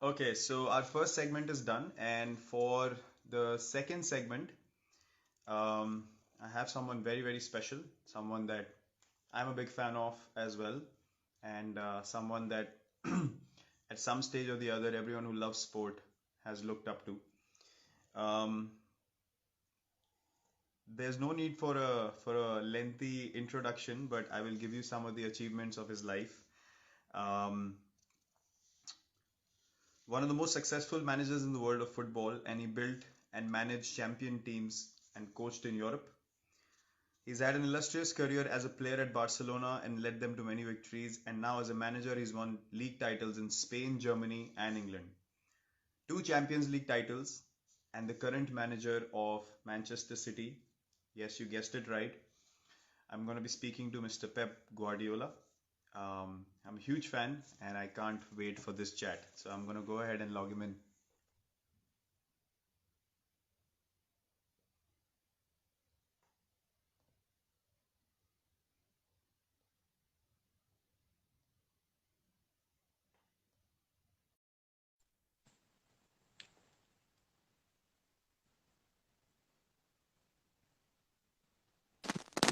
Okay, so our first segment is done, and for the second segment, um, I have someone very, very special, someone that I'm a big fan of as well, and someone that at some stage or the other, everyone who loves sport has looked up to. Um, there's no need for a lengthy introduction, but I will give you some of the achievements of his life. Um, One of the most successful managers in the world of football, and he built and managed champion teams and coached in Europe. He's had an illustrious career as a player at Barcelona and led them to many victories, and now as a manager, he's won league titles in Spain, Germany, and England. Two Champions League titles, and the current manager of Manchester City. Yes, you guessed it right. I'm going to be speaking to Mr. Pep Guardiola. I'm a huge fan, and I can't wait for this chat. So I'm going to go ahead and log him in.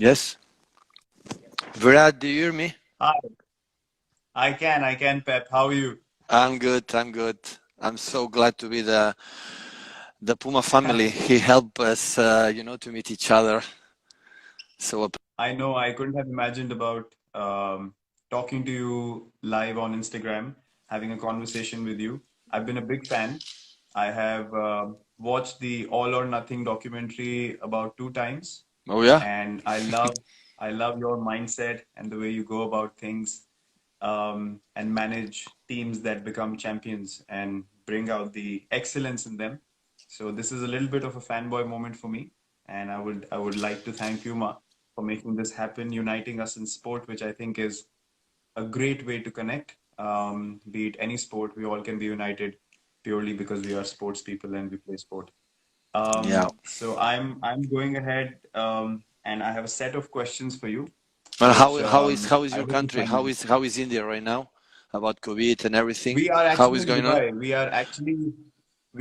Yes. Virat, do you hear me? Hi, I can, Pep. How are you? I'm good. I'm good. I'm so glad to be the Puma family. He helped us, to meet each other. So I know I couldn't have imagined about talking to you live on Instagram, having a conversation with you. I've been a big fan. I have watched the All or Nothing documentary about two times, oh yeah, and I love your mindset and the way you go about things and manage teams that become champions and bring out the excellence in them. So this is a little bit of a fanboy moment for me, and I would like to thank you, Ma, for making this happen, uniting us in sport, which I think is a great way to connect. Be it any sport, we all can be united purely because we are sports people and we play sport. yeah. So I'm going ahead, and I have a set of questions for you, Well, which how is I your hope you country? find interesting. How is India right now? About COVID and everything. We are How actually is in going on? Dubai. We are in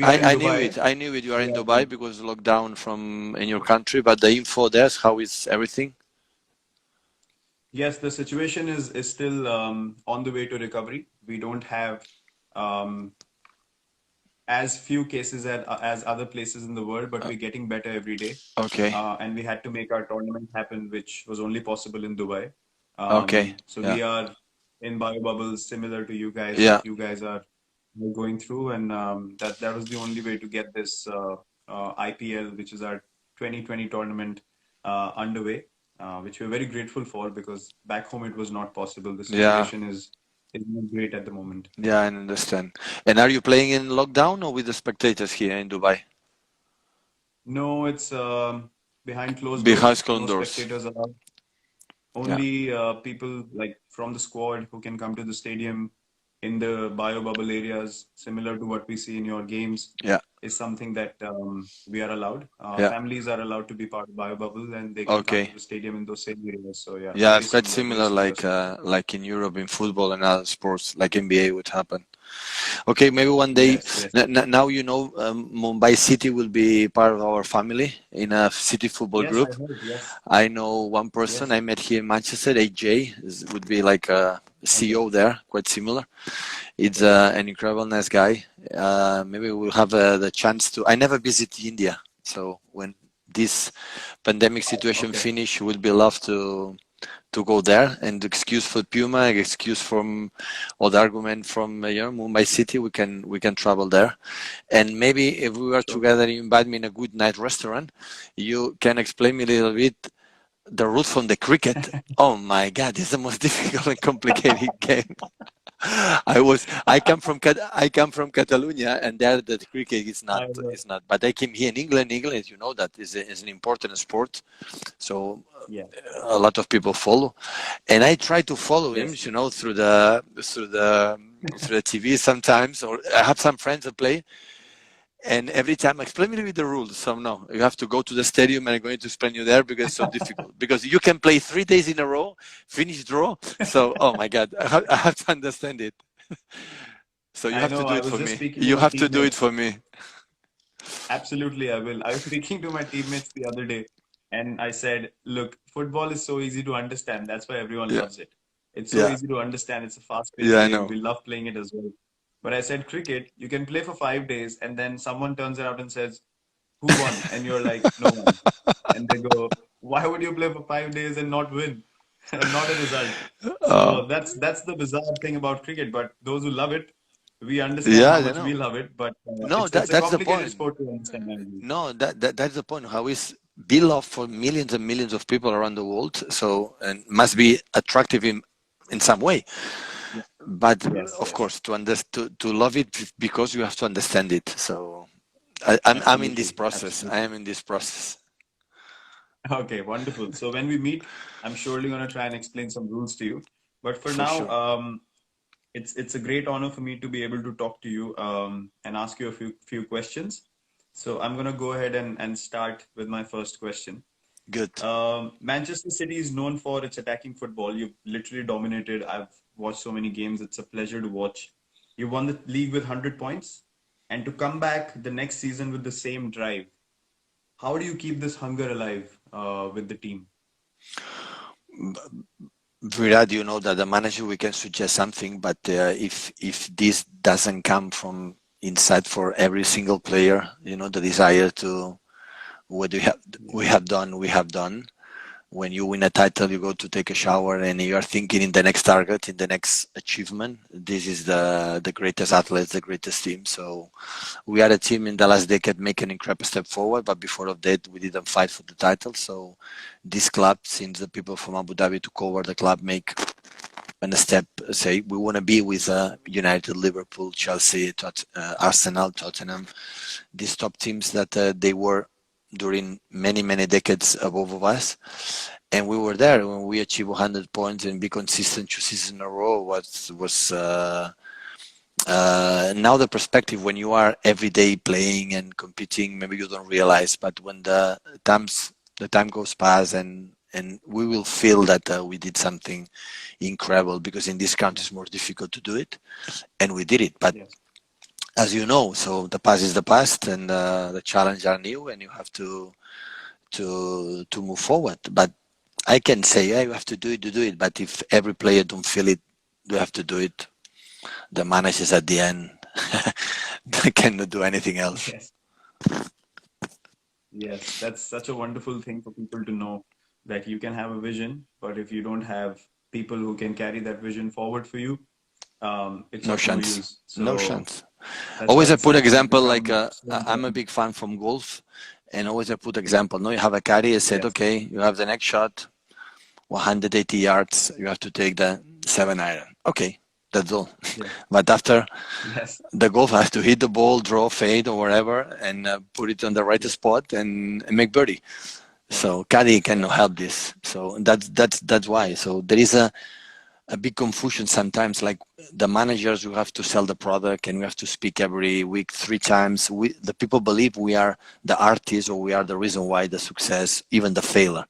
I knew Dubai. it. I knew it. You are We in are Dubai because lockdown from in your country. But the info there, how is everything? Yes, the situation is still on the way to recovery. We don't have um, as few cases as other places in the world, but Uh, we're getting better every day. okay. And we had to make our tournament happen, which was only possible in Dubai. Okay. So Yeah. we are in bio bubbles similar to you guys, Yeah. what you guys are going through, and that was the only way to get this IPL, which is our 2020 tournament, underway, which we're very grateful for because back home it was not possible. The Yeah. situation is not great at the moment. Yeah, I understand. And are you playing in lockdown or with the spectators here in Dubai? No, it's behind closed Behind doors. closed No doors. spectators allowed. Yeah. Only people like from the squad who can come to the stadium in the bio bubble areas, similar to what we see in your games, Yeah. is something that we are allowed. Yeah. Families are allowed to be part of bio bubble and they can come to Okay. the stadium in those same areas. So yeah, Yeah, it's quite very similar similar situation. like in Europe in football and other sports like NBA would happen. Okay, maybe one day. Yes, yes, Now Mumbai City will be part of our family in a city football yes. I group. heard. Yes, I know one person yes. I met here in Manchester, AJ, would be like a Okay. CEO there, quite similar. It's an incredible nice guy. Maybe we'll have the chance to. I never visit India, so when this pandemic situation Okay. finish, would be love to go there. And the excuse for Puma, excuse from, or the argument from Mumbai City, we can travel there. And maybe if we were Sure. together, you invite me in a good night restaurant, you can explain me a little bit the rules from the cricket. Oh my God, it's the most difficult and complicated game. I come from Catalonia, and there the cricket I know. is not. But I came here in England. England, as you know, that is an important sport. So Yeah. a lot of people follow, and I try to follow him, Yes. through the TV sometimes, or I have some friends that play, and every time explain me with the rules. So no, you have to go to the stadium, and I'm going to explain you there because it's so difficult. Because you can play 3 days in a row, finish draw. So oh my God, I have to understand it. So you I have to know. do I it was for just me. speaking to You my have to do it teammates. for me. Absolutely, I will. I was speaking to my teammates the other day, and I said, "Look, football is so easy to understand. That's why everyone Yeah, loves it. It's so yeah, easy to understand. It's a fast-paced yeah. I game. know. We love playing it as well." But I said, cricket, you can play for 5 days, and then someone turns around and says, "Who won?" And you're like, "No one." And they go, "Why would you play for 5 days and not win? Not a result." Uh, So that's the bizarre thing about cricket. But those who love it, we understand yeah, how you much we know. love it. But No, it's a that's the complicated point. sport to understand, I believe. No, that's the point. How is beloved for millions and millions of people around the world. So and must be attractive in some way. Yeah. But Yes, of yes, course, to love it because you have to understand it. So I'm in this absolutely, process. I absolutely. am in this process Okay, wonderful. So when we meet, I'm surely going to try and explain some rules to you. But for for now, sure. it's a great honor for me to be able to talk to you and ask you a few questions. So I'm going to go ahead and start with my first question. Good. Manchester City is known for its attacking football. You've literally dominated. I've watched so many games. It's a pleasure to watch. You won the league with 100 points, and to come back the next season with the same drive. How do you keep this hunger alive with the team? Virat, you know that the manager we can suggest something, but if this doesn't come from inside for every single player, the desire to what we have done. When you win a title, you go to take a shower and you are thinking in the next target, in the next achievement. This is the greatest athletes, the greatest team. So we are a team in the last decade making an incredible step forward, but before of that, we didn't fight for the title. So this club, since the people from Abu Dhabi took over the club, make and a step say we want to be with United, Liverpool, Chelsea, Arsenal, Tottenham, these top teams that they were during many decades above us, and we were there when we achieved 100 points and be consistent 2 seasons in a row. Was now the perspective when you are every day playing and competing, maybe you don't realize, but when the time goes past and we will feel that we did something incredible because in this country it's more difficult to do it, and we did it. But Yes. as you know, so the past is the past, and the challenges are new, and you have to move forward. But I can say, yeah, you have to do it, to do it. But if every player don't feel it, you have to do it. The managers at the end they cannot do anything else. Yes. Yes. That's such a wonderful thing for people to know that you can have a vision, but if you don't have people who can carry that vision forward for you, it's No of no chance. use. No So chance. that's why Always I it's put example like become so I'm a important. big fan from golf, and always I put example. No, you have a caddy. I said, Yes. okay, you have the next shot, 180 yards. You have to take the 7 iron. Okay, that's all. Yes. But after Yes. the golf has to hit the ball, draw, fade, or whatever, and put it on the right Yes. spot and make birdie. So caddy cannot Yes. help this. So that's why. Yes. So there is a big confusion sometimes. Like the managers, we have to sell the product and we have to speak every week 3 times. The people believe we are the artists or we are the reason why the success, even the failure,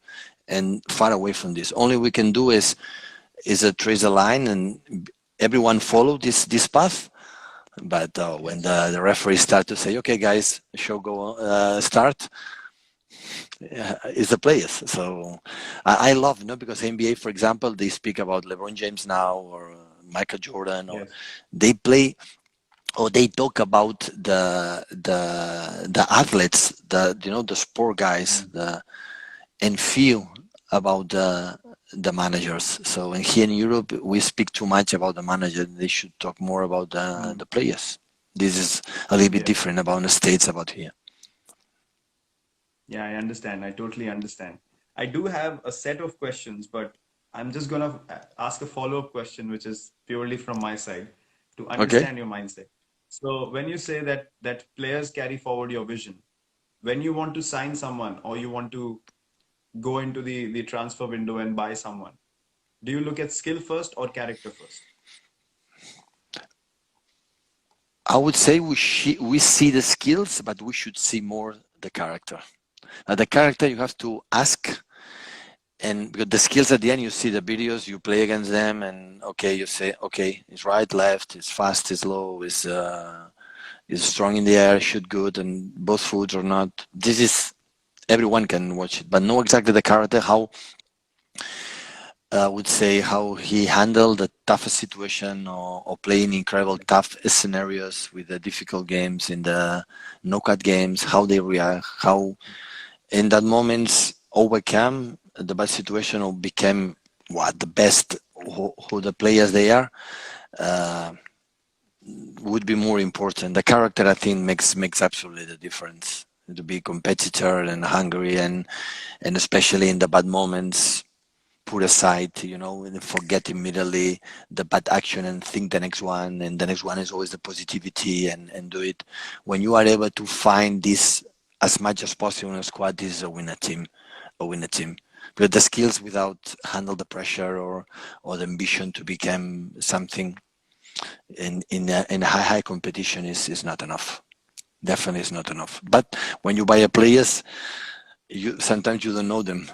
and far away from this. Only we can do is a trace a line and everyone follow this path. But when Yes. the referee start to say, "Okay, guys, show go start," is the players. So I love, because NBA, for example, they speak about LeBron James now or Michael Jordan, or Yes. they play or they talk about the athletes, the sport guys, Mm. and feel about the managers. So and here in Europe, we speak too much about the manager. They should talk more about Mm. the players. This is a little bit Yes. different about the states about here. Yeah, I understand. I totally understand. I do have a set of questions, but I'm just gonna ask a follow-up question, which is purely from my side to Okay. understand your mindset. So when you say that players carry forward your vision, when you want to sign someone or you want to go into the transfer window and buy someone, do you look at skill first or character first? I would say we see the skills, but we should see more the character. The character you have to ask and because the skills at the end, you see the videos, you play against them, and okay, you say, okay, it's right, left, it's fast, it's low, is strong in the air, shoot good, and both foots or not. This is everyone can watch it, but know exactly the character, how I would say how he handled the toughest situation, or playing incredible tough scenarios with the difficult games in the knockout games, how they react, how in that moments overcome the bad situation or became what the best who the players they are. Uh, would be more important. The character, I think, makes absolutely the difference. To be competitor and hungry, and especially in the bad moments, put aside, and forget immediately the bad action and think the next one, and the next one is always the positivity, and do it. When you are able to find this as much as possible in a squad, this is a winner team. But the skills without handle the pressure, or the ambition to become something in a high competition is not enough. Definitely is not enough. But when you buy a players, you sometimes you don't know them.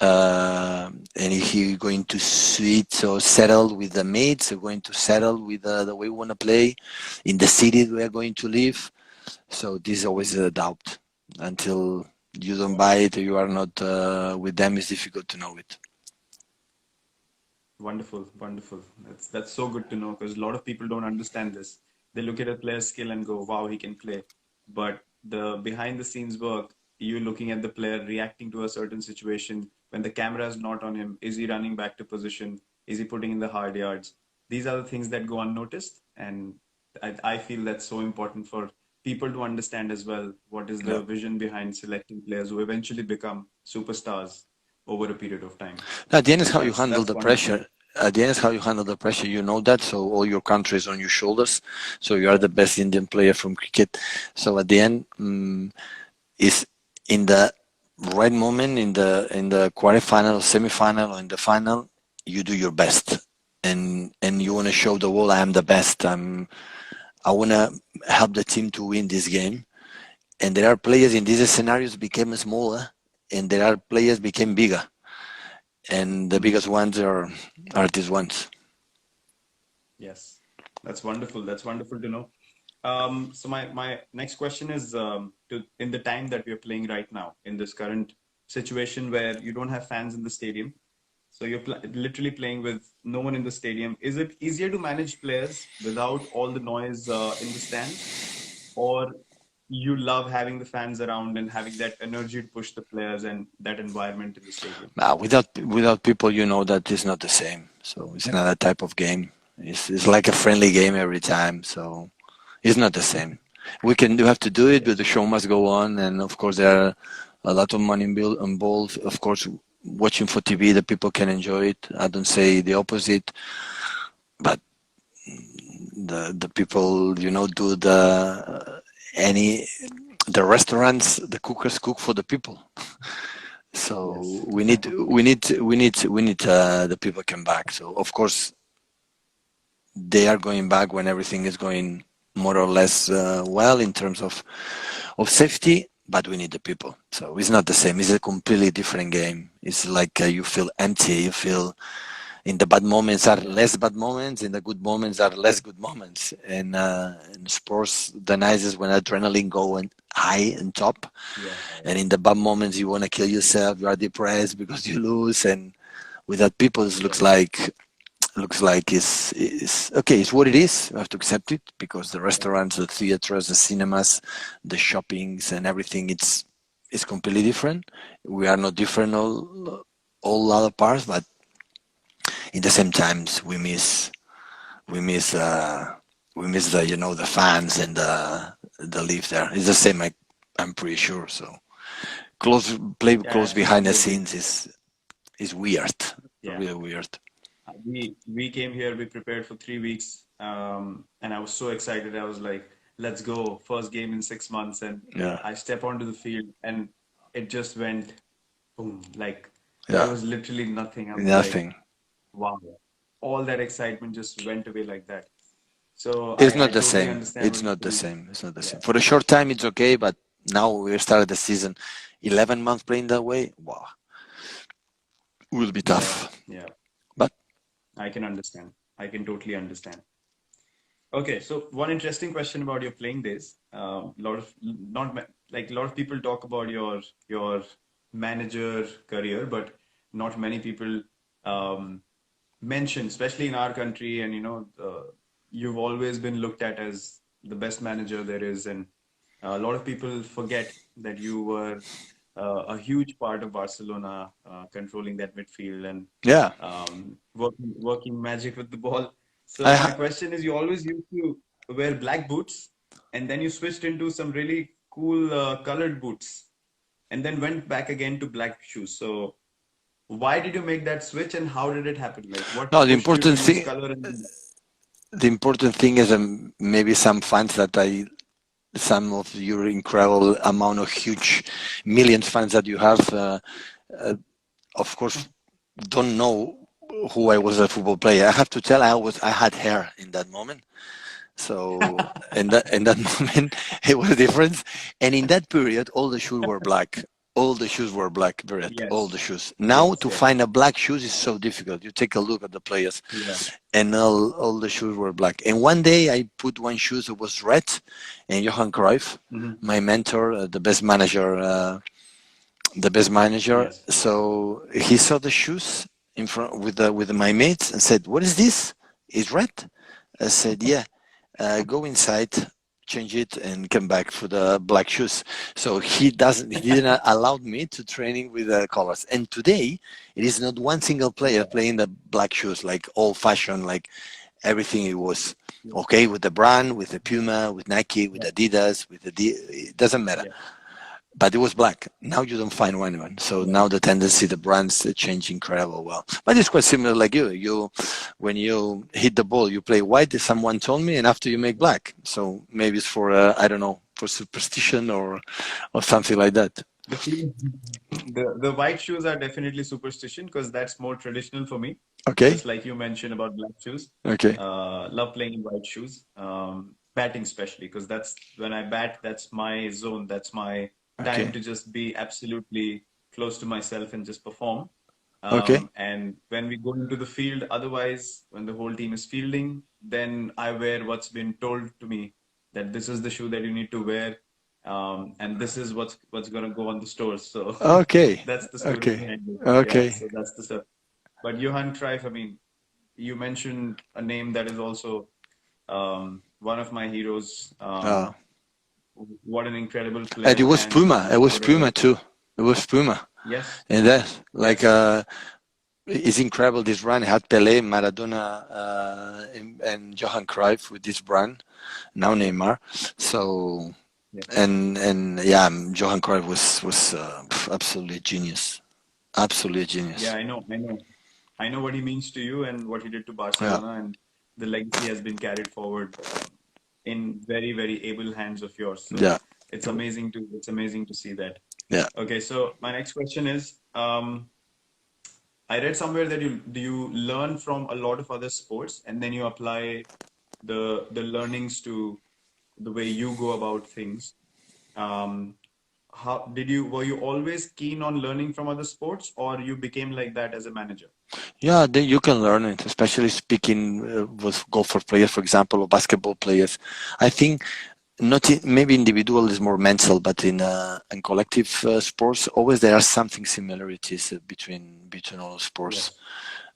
And if you're going to suit or settle with the mates, or going to settle with the way we want to play in the city we are going to live. So this is always a doubt. Until you don't buy it, or you are not with them, it's difficult to know it. Wonderful, wonderful. That's so good to know because a lot of people don't understand this. They look at a player's skill and go, "Wow, he can play." But the behind the scenes work, you looking at the player reacting to a certain situation when the camera is not on him. Is he running back to position? Is he putting in the hard yards? These are the things that go unnoticed, and I feel that's so important for people to understand as well. What is Yeah. the vision behind selecting players who eventually become superstars over a period of time? At the end is So how you that's handle that's the wonderful. pressure. At the end is how you handle the pressure. You know that, so all your country is on your shoulders. So you are Yeah. the best Indian player from cricket. So at the end, is in the right moment, in the quarterfinal, semi-final, or in the final, you do your best, and you want to Yes. show the world I am the best. I want to help the team to win this game. And there are players in these scenarios became smaller, and there are players became bigger, and the Hmm. biggest ones are these ones. Yes. That's wonderful. That's wonderful to know. So my next question is to in the time that we are playing right now, in this current situation where you don't have fans in the stadium, so you're pl literally playing with no one in the stadium. Is it easier to manage players without all the noise in the stands, or you love having the fans around and having that energy to push the players and that environment in the stadium? Without people, that is not the same. So it's another type of game. It's like a friendly game every time. So it's not the same. We have to do it, but Yes. the show must go on. And of course, there are a lot of money involved. Of course, watching for TV, the people can enjoy it. I don't say the opposite, but the people, do any the restaurants, the cookers cook for the people. So Yes. we need the people come back. So of course they are going back when everything is going more or less well in terms of safety, but we need the people. So it's not the same. It's a completely different game. It's like you feel empty. You feel in the bad moments are less bad moments, in the good moments are less good moments. And in sports, the nice is when adrenaline go and high and top, Yeah. and in the bad moments you want to kill yourself. You are depressed because you lose, and without people, it Yeah. looks like it's okay. It's what it is. You have to accept it because the Yeah. restaurants, the theaters, the cinemas, the shoppings, and everything. It's completely different. We are not different all other parts, but in the same times we miss we miss the fans and the live there. It's the same. I'm pretty sure. So play Yeah. close behind the Absolutely agree. scenes is weird, Yeah. really weird. We came here, we prepared for 3 weeks, and I was so excited. I was like, let's go, first game in 6 months. And Yeah, I step onto the field and it just went boom. Like there yeah, was literally nothing. I was like, nothing. wow, all that excitement just went away like that. So It's I not the totally same. understand It's what you're not the saying. same. It's not the Yeah. same. For a short time, it's okay, but now we started the season, 11 months playing that way. Wow. will be Yeah, tough. yeah. But I can understand. I can totally understand. Okay, so one interesting question about your playing days. Lot of not ma- like a lot of people talk about your manager career, but not many people um, mention, especially in our country, and you've always been looked at as the best manager there is, and a lot of people forget that you were a huge part of Barcelona, controlling that midfield and yeah, working magic with the ball. So I my ha- question is, you always used to wear black boots, and then you switched into some really cool colored boots, and then went back again to black shoes. So why did you make that switch, and how did it happen? Like, what no. pushed you to use color and The important thing is maybe some fans that I some of your incredible amount of huge millions fans that you have, of course, don't know who I was as a football player. I have to tell I had hair in that moment. So in that moment it was different. And in that period all the shoes were black. All the shoes were black, Virat. All yes, the shoes. Now yes, to yes, find a black shoes is so difficult. You take a look at the players yeah, and all the shoes were black. And one day I put one shoes that was red, and Johan Cruyff, hmm, my mentor, the best manager. yes, So he saw the shoes in front with my mates and said, "What is this? It's red." I said, "Yeah." Go inside, change it, and come back for the black shoes. So he didn't allow me to training with the colors. And today, it is not one single player yeah, playing the black shoes like old fashioned, like everything it was yeah, okay with the brand, with the Puma, with Nike, with yeah, Adidas, it doesn't matter. yeah, But it was black. Now you don't find anyone. So yeah. now the tendency, the brands change incredible well. But it's quite similar like you. When you hit the ball, you play white. Someone told me, and after you make black. So maybe it's for I don't know, for superstition or something like that. The few- the white shoes are definitely superstition because that's more traditional for me. Okay. Just like you mentioned about black shoes, Okay. love playing in white shoes, batting especially because that's when I bat. That's my zone. That's my time Okay. to just be absolutely close to myself and just perform. Okay. And when we go into the field, otherwise, when the whole team is fielding, then I wear what's been told to me that this is the shoe that you need to wear, and this is what's gonna go on the stores. So Okay. that's the story Okay. behind it. Yeah, Okay. so that's the stuff. But Johan Cruyff, I mean, you mentioned a name that is also one of my heroes. Uh, What an incredible and it player, was and Puma. It was Puma too. It was Puma. yes, And that like yes, it's incredible. This run had Pele, Maradona, and Johan Cruyff with this brand. Now Neymar. So yeah, and yeah, Johan Cruyff was absolutely genius. Absolutely yeah. genius. I know what he means to you and what he did to Yeah, Barcelona, and the legacy has been carried forward in very, very able hands of yours. So yeah, it's amazing to see that. yeah. Okay, so my next question is, I read somewhere that you learn from a lot of other sports and then you apply the learnings to the way you go about things. Um, how did you were you always keen on learning from other sports, or you became like that as a manager? Yeah, you can learn it, especially speaking with golfer players, for example, or basketball players. I think not maybe individual is more mental, but in collective sports, always there are something similarities between all sports.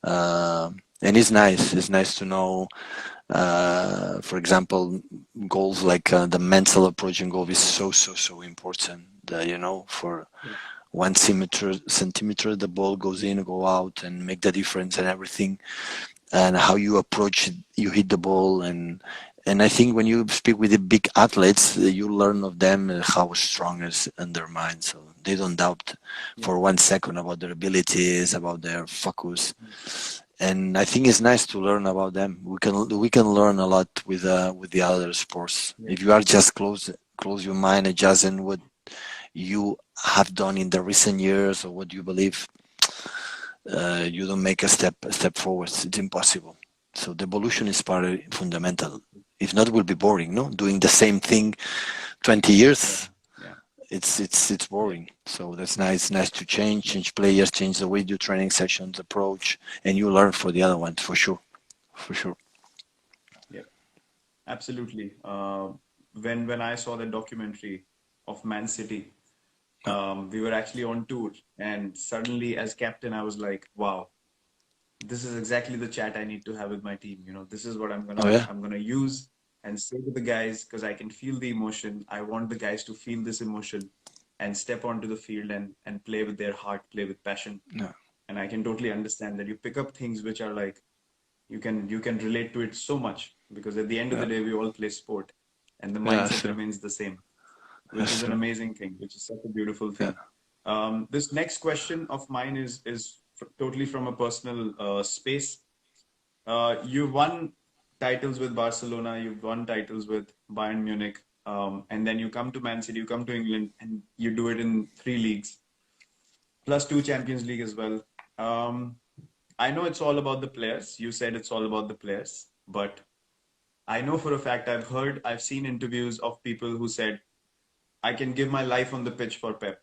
Yes. And it's nice. It's nice to know, for example, goals like the mental approach in golf is so important. For Yeah. 1 centimeter, the ball goes in, go out, and make the difference and everything. And how you approach it, you hit the ball, and I think when you speak with the big athletes, you learn of them how strong is in their mind. So they don't doubt Yeah. for 1 second about their abilities, about their focus. And I think it's nice to learn about them. We can learn a lot with the other sports. Yeah. If you are just close your mind and just in what you have done in the recent years or what you believe, you don't make a step forward. It's impossible. So the evolution is part of fundamental. If not, it will be boring. No, doing the same thing 20 Yeah. years. Yeah. it's boring. So that's nice. Nice to change players, change the way you do training sessions, approach, and you learn for the other ones for sure, for sure. Yeah, absolutely. When I saw the documentary of Man City, Yeah. we were actually on tour, and suddenly, as captain, I was like, "Wow, this is exactly the chat I need to have with my team. This is what I'm Oh gonna yeah, I'm gonna use and say to the guys because I can feel the emotion. I want the guys to feel this emotion and step onto the field and play with their heart, play with passion. yeah, And I can totally understand that you pick up things which are like you can relate to it so much because at the end of yeah, the day we all play sport and the yeah. mindset Sure, remains the same, which that's is an true. amazing thing, which is such a beautiful Yeah. thing. This next question of mine is totally from a personal space. You've won titles with Barcelona, you've won titles with Bayern Munich, and then you come to Man City, you come to England, and you do it in three leagues, plus two Champions League as well. Um, I know it's all about the players. You said it's all about the players, but I know for a fact I've seen interviews of people who said, I can give my life on the pitch for Pep.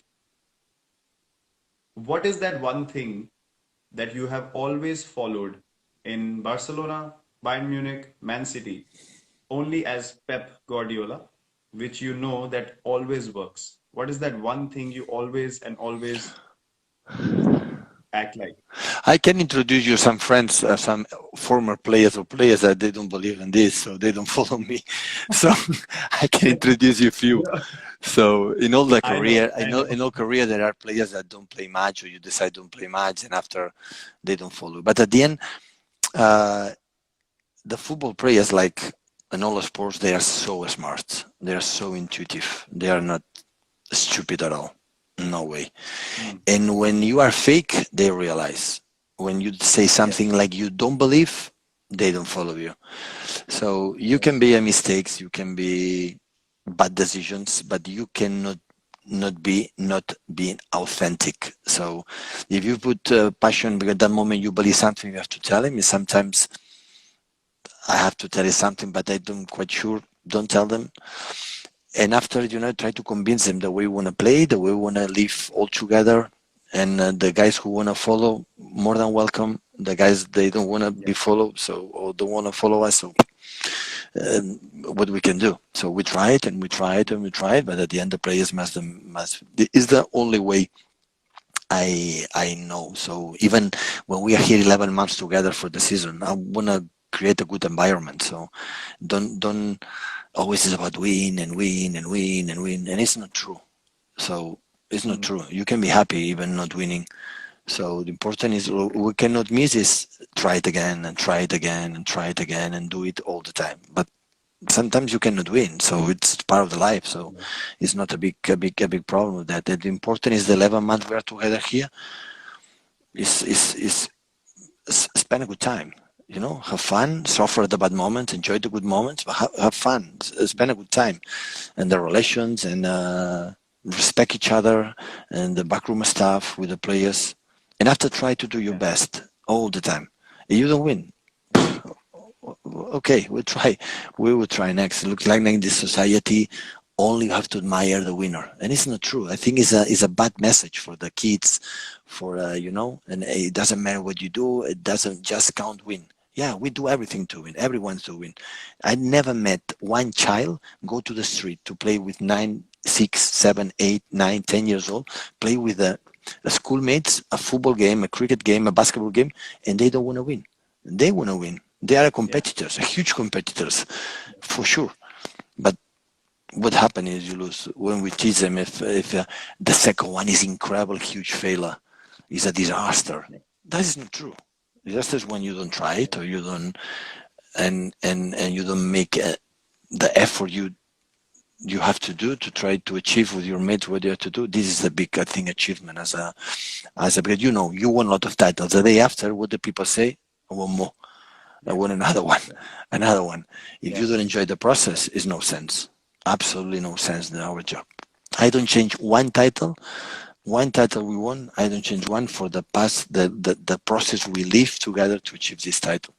What is that one thing that you have always followed in Barcelona, Bayern Munich, Man City, only as Pep Guardiola, which you know that always works? What is that one thing you always and always act like? I can introduce you some friends, some former players or players that they don't believe in this, so they don't follow me. So I can introduce you a few. Yeah, So in all the I know, career, I I know know. in all career there are players that don't play much, or you decide don't play much, and after they don't follow. But at the end, uh, the football players, like in all sports, they are so smart. They are so intuitive. They are not stupid at all. No way. Mm, And when you are fake, they realize. When you say something yes, like you don't believe, they don't follow you. So you can yes, be a mistakes, you can be bad decisions, but you cannot not being authentic. So if you put passion because at that moment you believe something, you have to tell him. And sometimes I have to tell you something, but I don't quite sure. Don't tell them. And after try to convince them the way we want to play, the way we want to live all together. And the guys who want to follow, more than welcome. The guys they don't want to yeah, be followed, so or don't want to follow us, so what we can do. So we try it and we try it and we try it, but at the end the players must is the only way I know. So even when we are here 11 months together for the season, I wanna create a good environment. So don't always is about win and win and win and win, and it's not true. So it's not mm, true. You can be happy even not winning. So the important is we cannot miss this. Try it again and try it again and try it again and do it all the time. But sometimes you cannot win, so it's part of the life. So yeah, it's not a big problem with that. The important is the 11 months we are together here. Is spend a good time. Have fun, suffer the bad moments, enjoy the good moments, but have fun, spend a good time, and the relations and respect each other and the backroom staff with the players, and after try to do your yeah, best all the time. If you don't win, okay, we will try next. It looks like in this society only you have to admire the winner, and it's not true. I think it's a bad message for the kids, for and it doesn't matter what you do, it doesn't just count win. Yeah, we do everything to win, everyone's to win. I never met one child go to the street to play with 9, 6, 7, 8, 9, 10 years old, play with a schoolmates, a football game, a cricket game, a basketball game, and they don't want to win. They want to win. They are yeah, competitors, huge competitors, for sure. But what happens is you lose when we teach them. If the second one is incredible, huge failure, is a disaster. yeah, That is not true. Disaster is when you don't try it yeah, or you don't and you don't make the effort you have to do to try to achieve with your mates what you have to do. This is the big, I think, achievement as a because you won a lot of titles. The day after, what do people say? I want more. I yeah, want another one, yeah, another one. If yeah, you don't enjoy the process, it's no sense. Absolutely no sense in our job. I don't change one title we won. I don't change one for the past, the process we live together to achieve this title.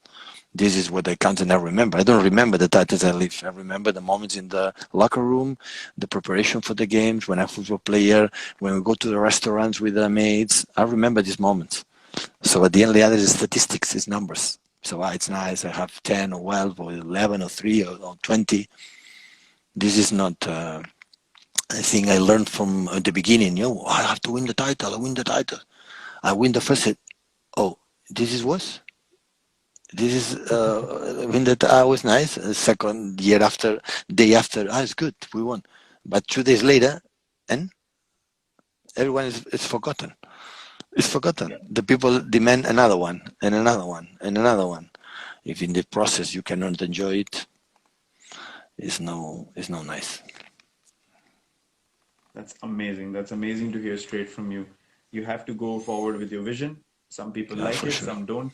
This is what I count and I remember. I don't remember the titles I live. I remember the moments in the locker room, the preparation for the games, when I'm a football player, when we go to the restaurants with the mates. I remember these moments. So at the end, the other is statistics, is numbers. So it's nice. I have 10 or 12 or 11 or 3 or 20. This is not a thing I learned from the beginning. I have to win the title. I win the title. I win the first hit. Oh, this is what? This is win that was nice. Second year after, day after, it's good. We won. But 2 days later, and everyone is forgotten. It's forgotten. Yeah, The people demand another one and another one and another one. If in the process you cannot enjoy it, it's no nice. that's amazing. That's amazing to hear straight from you. You have to go forward with your vision. Some people Yeah, like for it, sure. some don't.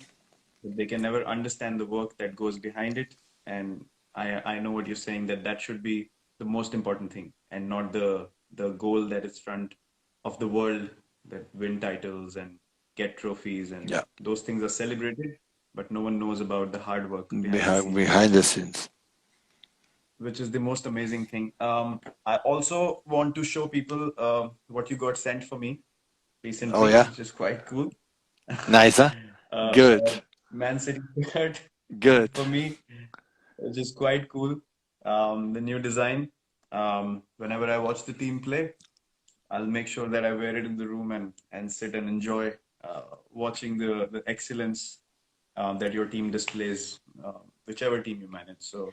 But they can never understand the work that goes behind it. And I know what you're saying, that that should be the most important thing, and not the goal that is front of the world, that win titles and get trophies, and Yeah, those things are celebrated, but no one knows about the hard work behind the scenes, behind the scenes. which is the most amazing thing. I also want to show people what you got sent for me Oh recently, yeah, which is quite cool. nice, huh? uh, Good, Man City shirt good. for me, which is quite cool. The new design. Whenever I watch the team play, I'll make sure that I wear it in the room and sit and enjoy watching the excellence that your team displays, whichever team you manage. So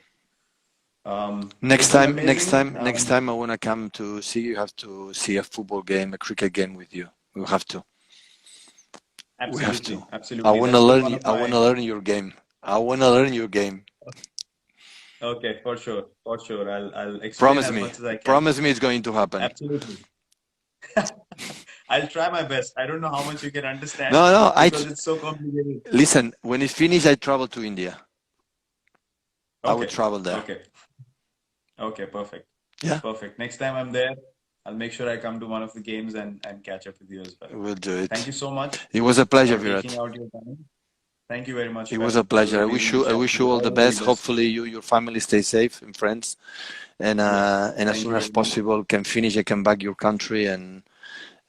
Next it's been time, next amazing. time, next time I wanna come to see you. Have to see a football game, a cricket game with you. We have to. We have to. Absolutely, I absolutely. wanna That's been learn. one of I my. wanna learn your game. I wanna learn your game. Okay, for sure, for sure. I'll explain Promise as me. much as I can. Promise me it's going to happen. Absolutely. I'll try my best. I don't know how much you can understand No, no. because it's so complicated. Listen. When it's finished, I travel to India. I would Okay, travel there. okay, okay, perfect. Yeah, Perfect. Next time I'm there, I'll make sure I come to one of the games and catch up with you as well. we'll do Thank it. you so much It was a pleasure, for taking Virat. out your time. Thank you very much, It was Pep. a It was pleasure. amazing to I chat wish to you you. all the All the very best. best. Hopefully, your family stay safe in France, Yeah. and as Thank soon you as very much. possible can finish and come back your country and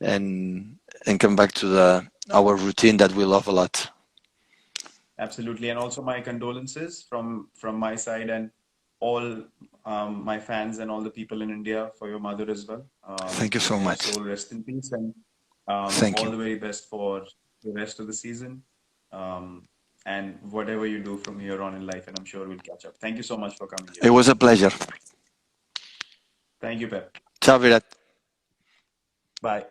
and come back to the our routine that we love a lot. Absolutely. And also my condolences from my side and all my fans and all the people in India for your mother as well. Thank you so May her much. soul rest in peace, and Thank all you. the very best for the rest of the season. Um, and whatever you do from here on in life, and I'm sure we'll catch up. Thank you so much for coming here. It was a pleasure. Thank you, Pep. Ciao, Virat. Bye.